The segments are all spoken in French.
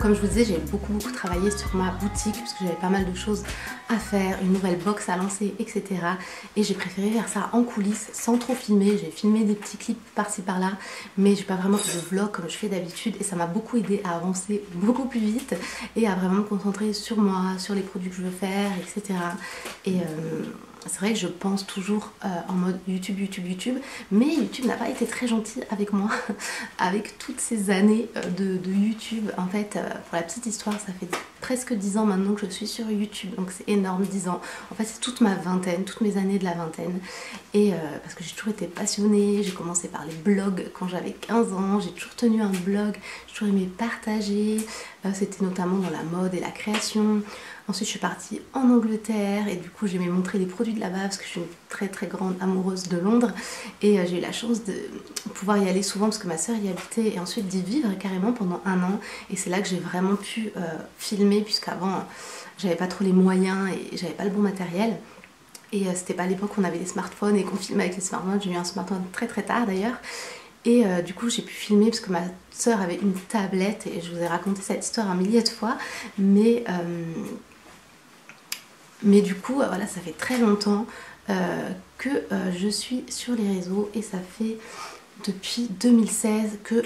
comme je vous disais, j'ai beaucoup travaillé sur ma boutique parce que j'avais pas mal de choses à faire, une nouvelle box à lancer, etc. Et j'ai préféré faire ça en coulisses sans trop filmer. J'ai filmé des petits clips par-ci par-là, mais j'ai pas vraiment fait de vlog comme je fais d'habitude, et ça m'a beaucoup aidé à avancer beaucoup plus vite et à vraiment me concentrer sur moi, sur les produits que je veux faire, etc. Et c'est vrai que je pense toujours en mode YouTube, mais YouTube n'a pas été très gentil avec moi avec toutes ces années de YouTube. En fait, pour la petite histoire, ça fait presque 10 ans maintenant que je suis sur YouTube, donc c'est énorme, 10 ans. En fait, c'est toute ma vingtaine, toutes mes années de la vingtaine. Et parce que j'ai toujours été passionnée, j'ai commencé par les blogs quand j'avais 15 ans, j'ai toujours tenu un blog, j'ai toujours aimé partager, c'était notamment dans la mode et la création. Ensuite je suis partie en Angleterre et du coup j'aimais montrer les produits de là-bas parce que je suis une très grande amoureuse de Londres, et j'ai eu la chance de pouvoir y aller souvent parce que ma soeur y habitait, et ensuite d'y vivre carrément pendant 1 an, et c'est là que j'ai vraiment pu filmer, puisqu'avant j'avais pas trop les moyens et j'avais pas le bon matériel. Et c'était pas à l'époque où on avait les smartphones et qu'on filmait avec les smartphones. J'ai eu un smartphone très tard d'ailleurs. Et du coup j'ai pu filmer parce que ma soeur avait une tablette, et je vous ai raconté cette histoire un millier de fois. Mais du coup voilà, ça fait très longtemps que je suis sur les réseaux, et ça fait depuis 2016 que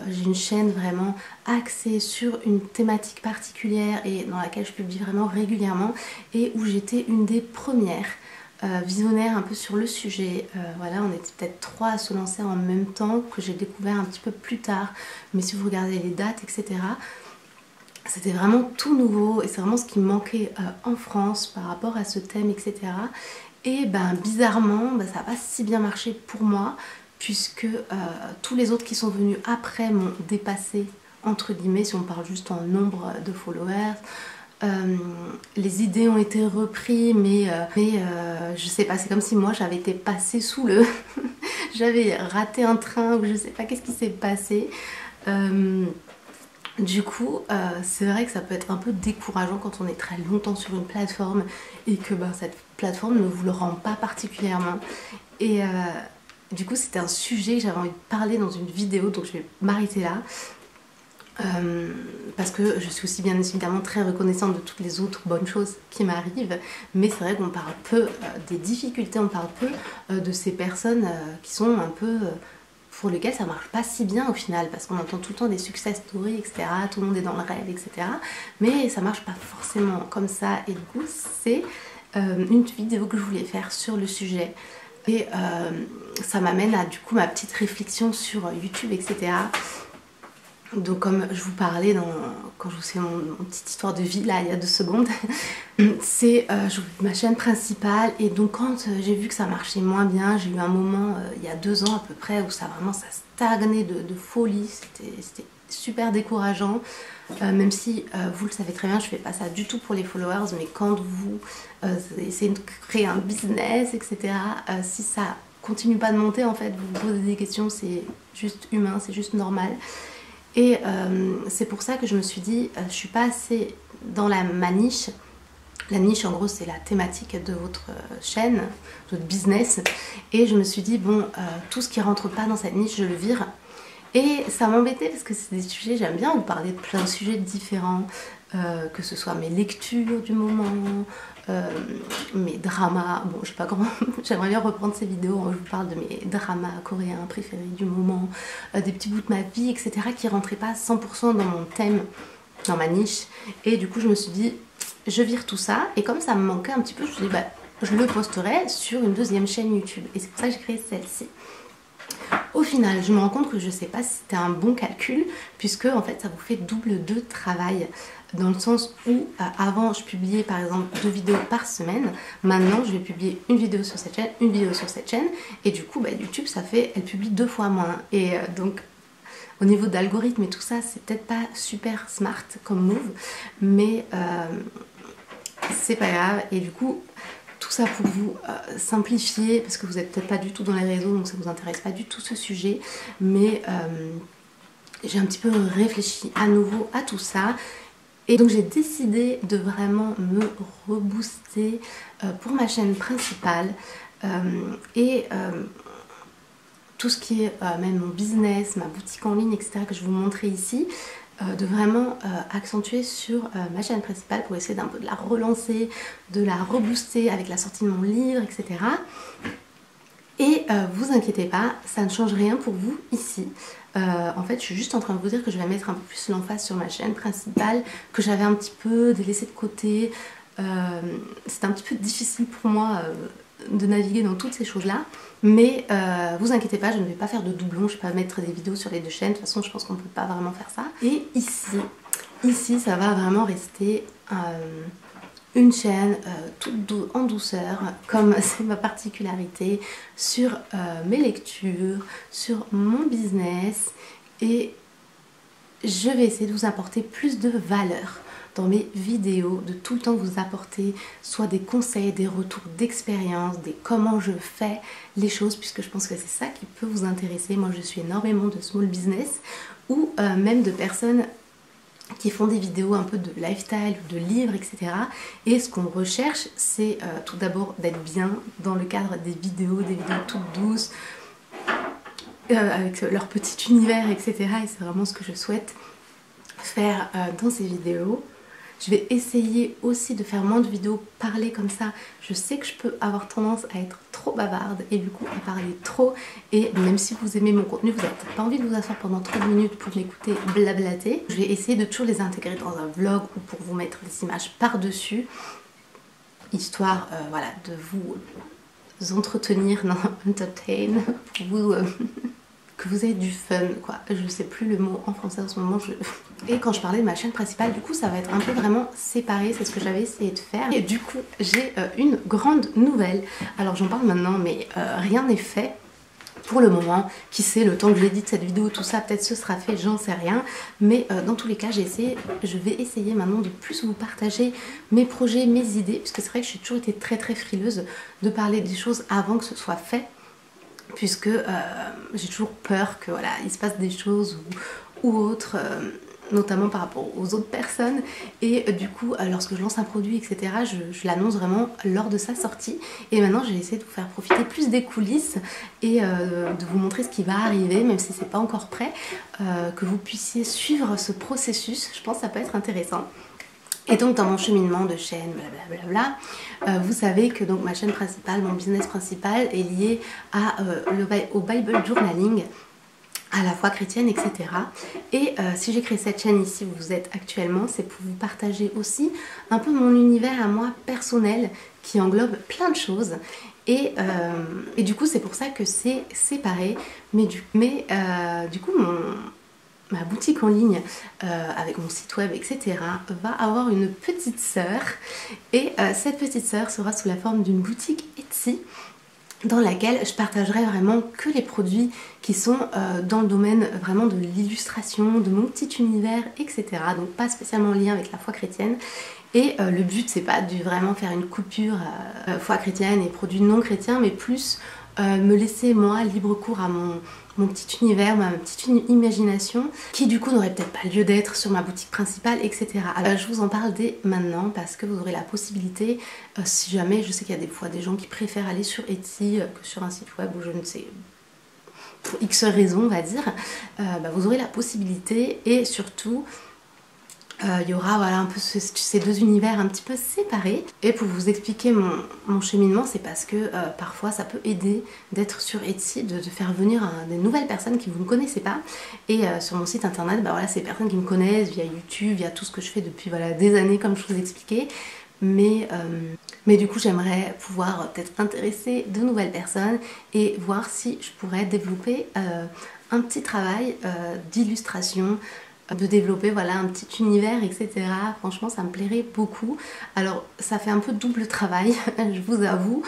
j'ai une chaîne vraiment axée sur une thématique particulière et dans laquelle je publie vraiment régulièrement, et où j'étais une des premières visionnaires un peu sur le sujet. Voilà, on était peut-être 3 à se lancer en même temps, que j'ai découvert un petit peu plus tard, mais si vous regardez les dates, etc., c'était vraiment tout nouveau, et c'est vraiment ce qui me manquait en France par rapport à ce thème, etc. Et ben bizarrement, ça n'a pas si bien marché pour moi, puisque tous les autres qui sont venus après m'ont dépassé, entre guillemets, si on parle juste en nombre de followers. Les idées ont été reprises, mais je sais pas, c'est comme si moi j'avais été passée sous le... j'avais raté un train, ou je sais pas qu'est-ce qui s'est passé. Du coup, c'est vrai que ça peut être un peu décourageant quand on est très longtemps sur une plateforme et que cette plateforme ne vous le rend pas particulièrement. Et du coup, c'était un sujet que j'avais envie de parler dans une vidéo, donc je vais m'arrêter là. Parce que je suis aussi bien évidemment très reconnaissante de toutes les autres bonnes choses qui m'arrivent, mais c'est vrai qu'on parle peu des difficultés, on parle peu de ces personnes qui sont un peu... pour lesquels ça marche pas si bien au final, parce qu'on entend tout le temps des success stories, etc. Tout le monde est dans le rêve, etc. Mais ça marche pas forcément comme ça, et du coup c'est une vidéo que je voulais faire sur le sujet. Et ça m'amène à du coup ma petite réflexion sur YouTube, etc. Donc comme je vous parlais quand je vous fais mon petite histoire de vie là il y a 2 secondes, c'est ma chaîne principale, et donc quand j'ai vu que ça marchait moins bien, j'ai eu un moment il y a 2 ans à peu près où ça stagnait de folie, c'était super décourageant. Même si vous le savez très bien, je fais pas ça du tout pour les followers, mais quand vous essayez de créer un business, etc., si ça continue pas de monter, en fait vous vous posez des questions, c'est juste humain, c'est juste normal. Et c'est pour ça que je me suis dit, je suis pas assez dans ma niche. La niche en gros c'est la thématique de votre chaîne, votre business. Et je me suis dit bon, tout ce qui rentre pas dans cette niche je le vire. Et ça m'embêtait parce que c'est des sujets, j'aime bien vous parler de plein de sujets différents, que ce soit mes lectures du moment, mes dramas, bon je sais pas comment, j'aimerais bien reprendre ces vidéos où je vous parle de mes dramas coréens préférés du moment, des petits bouts de ma vie, etc. qui rentraient pas 100% dans mon thème, dans ma niche. Et du coup je me suis dit, je vire tout ça, et comme ça me manquait un petit peu, je me suis dit je le posterai sur une 2e chaîne YouTube, et c'est pour ça que j'ai créé celle-ci. Au final, je me rends compte que je sais pas si c'était un bon calcul, puisque en fait ça vous fait double de travail, dans le sens où avant je publiais par exemple 2 vidéos par semaine, maintenant je vais publier une vidéo sur cette chaîne, une vidéo sur cette chaîne, et du coup YouTube ça fait, elle publie 2 fois moins, et donc au niveau d'algorithme et tout ça c'est peut-être pas super smart comme move, mais c'est pas grave. Et du coup tout ça pour vous simplifier, parce que vous n'êtes peut-être pas du tout dans les réseaux, donc ça vous intéresse pas du tout ce sujet, mais j'ai un petit peu réfléchi à nouveau à tout ça, et donc j'ai décidé de vraiment me rebooster pour ma chaîne principale, et tout ce qui est même mon business, ma boutique en ligne, etc. que je vais vous montrer ici. de vraiment accentuer sur ma chaîne principale pour essayer d'un peu de la relancer, de la rebooster avec la sortie de mon livre, etc. Et vous inquiétez pas, ça ne change rien pour vous ici. En fait, je suis juste en train de vous dire que je vais mettre un peu plus l'emphase sur ma chaîne principale, que j'avais un petit peu laissé de côté. C'était un petit peu difficile pour moi de naviguer dans toutes ces choses-là. Mais vous inquiétez pas, je ne vais pas faire de doublons, je ne vais pas mettre des vidéos sur les deux chaînes. De toute façon, je pense qu'on ne peut pas vraiment faire ça. Et ici, ça va vraiment rester une chaîne toute en douceur, comme c'est ma particularité, sur mes lectures, sur mon business. Et je vais essayer de vous apporter plus de valeur dans mes vidéos, de tout le temps vous apporter soit des conseils, des retours d'expérience, des comment je fais les choses, puisque je pense que c'est ça qui peut vous intéresser. Moi, je suis énormément de small business ou même de personnes qui font des vidéos un peu de lifestyle, de livres, etc. Et ce qu'on recherche, c'est tout d'abord d'être bien dans le cadre des vidéos toutes douces, avec leur petit univers, etc. Et c'est vraiment ce que je souhaite faire dans ces vidéos. Je vais essayer aussi de faire moins de vidéos parlées comme ça. Je sais que je peux avoir tendance à être trop bavarde et du coup à parler trop. Et même si vous aimez mon contenu, vous n'avez peut-être pas envie de vous asseoir pendant 30 minutes pour m'écouter blablater. Je vais essayer de toujours les intégrer dans un vlog ou pour vous mettre des images par-dessus. Histoire voilà, de vous entretenir, non, entertain, pour vous... que vous ayez du fun, quoi. Je sais plus le mot en français en ce moment. Et quand je parlais de ma chaîne principale, du coup, ça va être un peu vraiment séparé. C'est ce que j'avais essayé de faire. Et du coup, j'ai une grande nouvelle. Alors, j'en parle maintenant, mais rien n'est fait pour le moment. Qui sait, le temps que j'édite cette vidéo, tout ça, peut-être ce sera fait, j'en sais rien. Mais dans tous les cas, je vais essayer maintenant de plus vous partager mes projets, mes idées. Puisque c'est vrai que j'ai toujours été très frileuse de parler des choses avant que ce soit fait. Puisque j'ai toujours peur que voilà, il se passe des choses ou autres, notamment par rapport aux autres personnes. Et du coup, lorsque je lance un produit, etc., je l'annonce vraiment lors de sa sortie. Et maintenant, j'ai essayé de vous faire profiter plus des coulisses et de vous montrer ce qui va arriver, même si c'est pas encore prêt, que vous puissiez suivre ce processus. Je pense que ça peut être intéressant. Et donc dans mon cheminement de chaîne, blablabla, vous savez que donc ma chaîne principale, mon business principal est lié au Bible Journaling, à la foi chrétienne, etc. Et si j'ai créé cette chaîne ici où vous êtes actuellement, c'est pour vous partager aussi un peu mon univers à moi personnel qui englobe plein de choses. Et du coup c'est pour ça que c'est séparé, mais du coup ma boutique en ligne avec mon site web, etc. va avoir une petite sœur. Et cette petite sœur sera sous la forme d'une boutique Etsy dans laquelle je partagerai vraiment que les produits qui sont dans le domaine vraiment de l'illustration, de mon petit univers, etc. Donc pas spécialement en lien avec la foi chrétienne. Et le but, c'est pas de vraiment faire une coupure foi chrétienne et produits non chrétiens, mais plus me laisser moi libre cours à mon petit univers, ma petite imagination, qui du coup n'aurait peut-être pas lieu d'être sur ma boutique principale, etc. Alors je vous en parle dès maintenant parce que vous aurez la possibilité, si jamais, je sais qu'il y a des fois des gens qui préfèrent aller sur Etsy que sur un site web ou je ne sais, pour X raisons on va dire, vous aurez la possibilité et surtout il y aura voilà, un peu ces deux univers un petit peu séparés. Et pour vous expliquer mon cheminement, c'est parce que parfois ça peut aider d'être sur Etsy, de faire venir des nouvelles personnes qui vous ne connaissez pas. Et sur mon site internet, voilà, c'est des personnes qui me connaissent via YouTube, via tout ce que je fais depuis voilà, des années comme je vous expliquais. Mais du coup j'aimerais pouvoir peut-être intéresser de nouvelles personnes et voir si je pourrais développer un petit travail d'illustration, de développer voilà un petit univers, etc. Franchement ça me plairait beaucoup. Alors ça fait un peu double travail je vous avoue,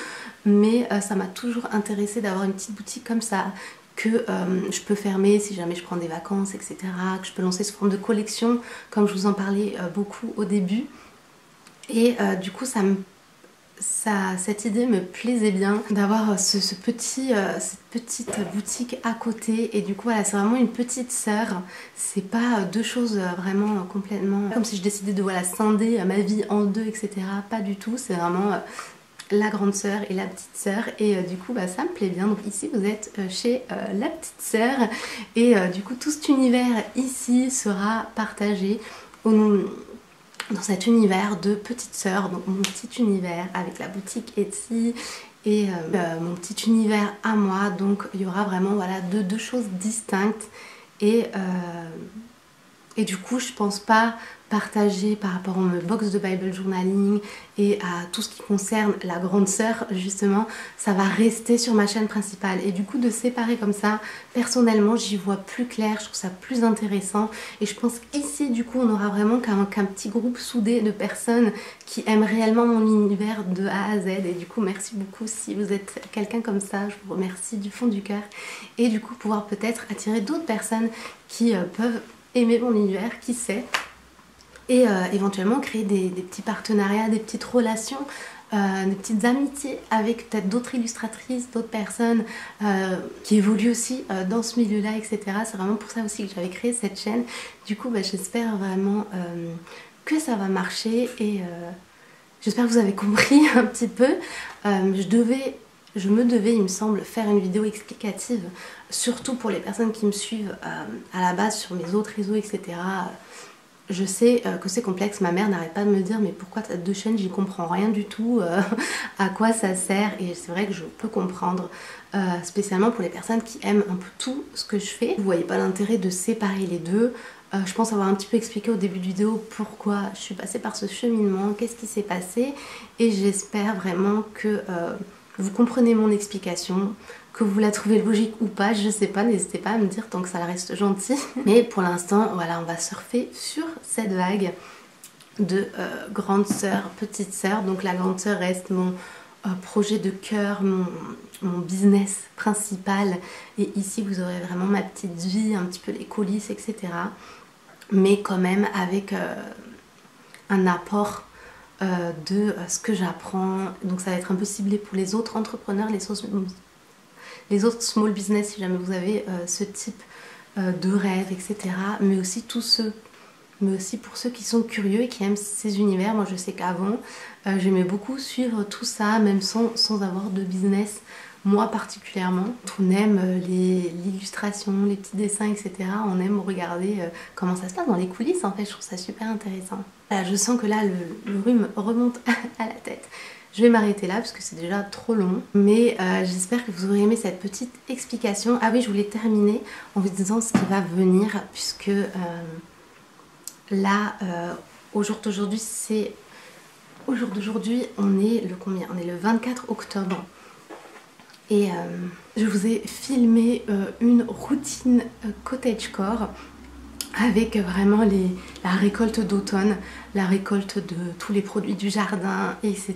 mais ça m'a toujours intéressée d'avoir une petite boutique comme ça que je peux fermer si jamais je prends des vacances, etc. Que je peux lancer sous forme de collection comme je vous en parlais beaucoup au début. Et du coup cette idée me plaisait bien d'avoir cette petite boutique à côté. Et du coup voilà, c'est vraiment une petite sœur, c'est pas deux choses vraiment complètement comme si je décidais de voilà, scinder ma vie en deux, etc. Pas du tout, c'est vraiment la grande sœur et la petite sœur, et du coup bah, ça me plaît bien. Donc ici vous êtes chez la petite sœur, et du coup tout cet univers ici sera partagé dans cet univers de petite sœur, donc mon petit univers avec la boutique Etsy et mon petit univers à moi. Donc il y aura vraiment voilà deux choses distinctes, et du coup je pense pas partager par rapport au box de Bible journaling et à tout ce qui concerne la grande sœur, justement ça va rester sur ma chaîne principale, et du coup de séparer comme ça, personnellement j'y vois plus clair, je trouve ça plus intéressant, et je pense qu'ici du coup on aura vraiment qu'un petit groupe soudé de personnes qui aiment réellement mon univers de A à Z. Et du coup merci beaucoup si vous êtes quelqu'un comme ça, je vous remercie du fond du cœur, et du coup pouvoir peut-être attirer d'autres personnes qui peuvent aimer mon univers, qui sait, et éventuellement créer des petits partenariats, des petites relations, des petites amitiés avec peut-être d'autres illustratrices, d'autres personnes qui évoluent aussi dans ce milieu-là, etc. C'est vraiment pour ça aussi que j'avais créé cette chaîne. Du coup, bah, j'espère vraiment que ça va marcher, et j'espère que vous avez compris un petit peu. Je me devais, il me semble, faire une vidéo explicative, surtout pour les personnes qui me suivent à la base sur mes autres réseaux, etc. Je sais que c'est complexe, ma mère n'arrête pas de me dire mais pourquoi tu as deux chaînes, j'y comprends rien du tout, à quoi ça sert, et c'est vrai que je peux comprendre, spécialement pour les personnes qui aiment un peu tout ce que je fais. Vous voyez pas l'intérêt de séparer les deux. Je pense avoir un petit peu expliqué au début de vidéo pourquoi je suis passée par ce cheminement, qu'est-ce qui s'est passé, et j'espère vraiment que vous comprenez mon explication, que vous la trouvez logique ou pas, je sais pas, n'hésitez pas à me dire tant que ça reste gentil. Mais pour l'instant, voilà, on va surfer sur cette vague de grande sœur, petite sœur. Donc la grande sœur reste mon projet de cœur, mon business principal. Et ici, vous aurez vraiment ma petite vie, un petit peu les coulisses, etc. Mais quand même avec un apport de ce que j'apprends. Donc ça va être un peu ciblé pour les autres entrepreneurs, les autres small business, si jamais vous avez ce type de rêve, etc. Mais aussi pour ceux qui sont curieux et qui aiment ces univers. Moi je sais qu'avant j'aimais beaucoup suivre tout ça, même sans avoir de business, moi particulièrement. On aime l'illustration, les petits dessins, etc. On aime regarder comment ça se passe dans les coulisses, en fait. Je trouve ça super intéressant. Voilà, je sens que là le rhume remonte à la tête. Je vais m'arrêter là parce que c'est déjà trop long, mais j'espère que vous aurez aimé cette petite explication. Ah oui, je voulais terminer en vous disant ce qui va venir, puisque là, au jour d'aujourd'hui, on est le combien? On est le 24 octobre. Et je vous ai filmé une routine cottagecore avec vraiment la récolte d'automne, la récolte de tous les produits du jardin, etc.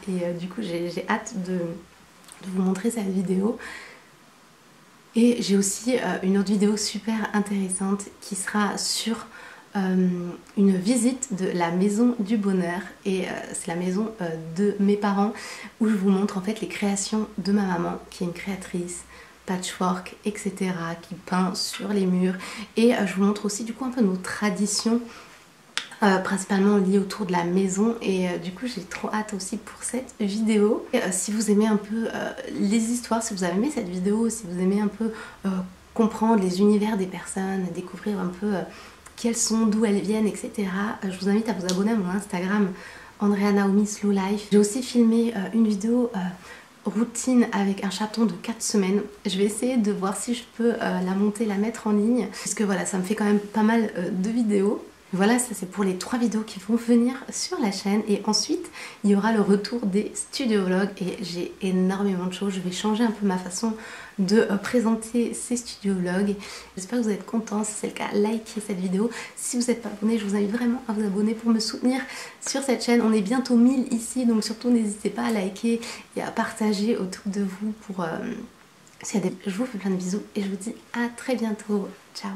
Et du coup j'ai hâte de vous montrer cette vidéo. Et j'ai aussi une autre vidéo super intéressante qui sera sur une visite de la maison du bonheur, et c'est la maison de mes parents, où je vous montre en fait les créations de ma maman qui est une créatrice patchwork, etc., qui peint sur les murs, et je vous montre aussi du coup un peu nos traditions principalement liées autour de la maison, et du coup j'ai trop hâte aussi pour cette vidéo. Et, si vous aimez un peu les histoires, si vous avez aimé cette vidéo, si vous aimez un peu comprendre les univers des personnes, découvrir un peu quelles sont, d'où elles viennent, etc., je vous invite à vous abonner à mon Instagram Andrea Naomi Slow Life. J'ai aussi filmé une vidéo routine avec un chaton de 4 semaines. Je vais essayer de voir si je peux la monter, la mettre en ligne, parce que voilà, ça me fait quand même pas mal de vidéos. Voilà, ça c'est pour les 3 vidéos qui vont venir sur la chaîne, et ensuite il y aura le retour des studio vlogs, et j'ai énormément de choses. Je vais changer un peu ma façon de présenter ces studio vlogs. J'espère que vous êtes contents. Si c'est le cas, likez cette vidéo. Si vous n'êtes pas abonné, je vous invite vraiment à vous abonner pour me soutenir sur cette chaîne. On est bientôt 1000 ici, donc surtout n'hésitez pas à liker et à partager autour de vous pour... Je vous fais plein de bisous et je vous dis à très bientôt. Ciao.